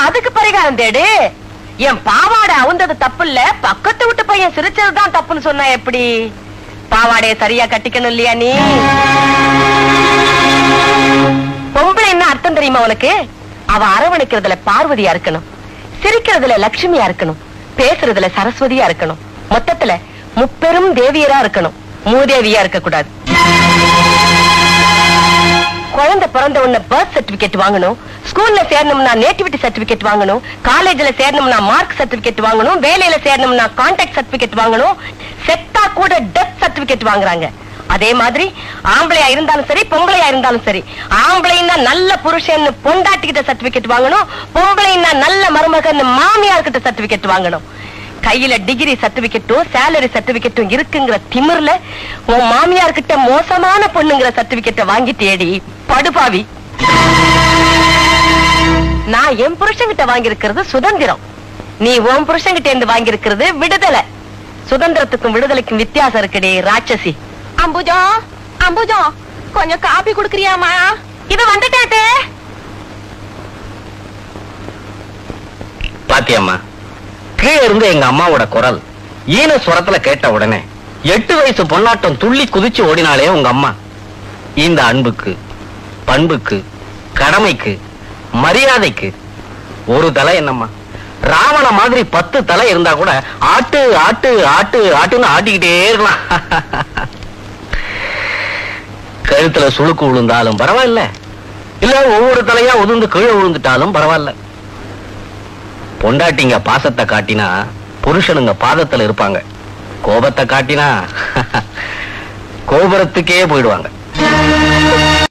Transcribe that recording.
அதுக்கு பரிகாரம் தேடு. என் பாவாடை அவுந்தது தப்பு இல்ல, பக்கத்து விட்டு பையன் சிரிச்சதுதான் தப்புன்னு சொன்னா எப்படி? பாவாடைய சரியா கட்டிக்கணும் இல்லையா நீ? பொம்பளை என்ன அர்த்தம் தெரியுமா உனக்கு? அவ அரவணைக்கிறதுல பார்வதியா இருக்கணும், சிரிக்கிறதுல லட்சுமியா இருக்கணும், பேசுறதுல சரஸ்வதியா இருக்கணும், மொத்தத்துல முப்பெரும் தேவியரா இருக்கணும், மூதேவியா இருக்க கூடாது. குழந்தை பிறந்த உடனே பர்த் சர்டிபிகேட் வாங்கணும், ஸ்கூல்ல சேரணும்னா நேட்டிவிட்டி சர்டிபிகேட் வாங்கணும், காலேஜ்ல சேரணும்னா மார்க் சர்டிபிகேட் வாங்கணும், வேலையில சேரணும்னா கான்டாக்ட் சர்டிபிகேட் வாங்கணும், செத்தா கூட டெத் சர்டிபிகேட் வாங்குறாங்க. அதே மாதிரி ஆம்பளையா இருந்தாலும் சரி பொம்பளையா இருந்தாலும் சரி, ஆம்பளைன்னா நல்ல புருஷன் பொண்டாட்டிக்கிட்ட சர்டிபிகேட் வாங்கணும், பொம்பளைன்னா நல்ல மருமகன் மாமியார்கிட்ட சர்டிபிகேட் வாங்கணும். கையில டிகிரி சர்டிபிகேட்டும் சேலரி சர்டிபிகேட்டும் இருக்குங்கிற திமிர்ல உன் மாமியார் கிட்ட மோசமான பொண்ணுங்கிற சர்டிபிகேட்டை வாங்கிட்டேடி படுபாவி. நான் என் புருஷன்கிட்ட வாங்கியிருக்கிறது சுதந்திரம், நீ உன் புருஷன்கிட்ட இருந்து வாங்கியிருக்கிறது விடுதலை. சுதந்திரத்துக்கும் விடுதலைக்கும் வித்தியாசம் இருக்குடி ராட்சசி. அம்புஜம் அம்புஜம் கொஞ்சம் காபி குடுக்கறியாமா? இது வந்துட்டாட்டே. பாத்தியம்மா, கீழே இருந்து எங்க அம்மாவோட குரல் ஈன சுரத்துல கேட்ட உடனே 8 வயசு பொன்னாட்டம் துள்ளி குதிச்சு ஓடினாலே உங்க அம்மா. இந்த அன்புக்கு, பண்புக்கு, கடமைக்கு, மரியாதைக்கு ஒரு தலை என்னம்மா, ராவண மாதிரி 10 தலை இருந்தா கூட ஆட்டு ஆட்டு ஆட்டு ஆட்டுன்னு ஆட்டிக்கிட்டே இருக்கலாம். கழுத்துல சுளுக்கு விழுந்தாலும் பரவாயில்ல, இல்ல ஒவ்வொரு தலையா உதிர்ந்து கீழே விழுந்துட்டாலும் பரவாயில்ல. பொண்டாட்டிங்க பாசத்தை காட்டினா புருஷனுங்க பாதத்துல இருப்பாங்க, கோபத்தை காட்டினா கோபுரத்துக்கே போயிடுவாங்க.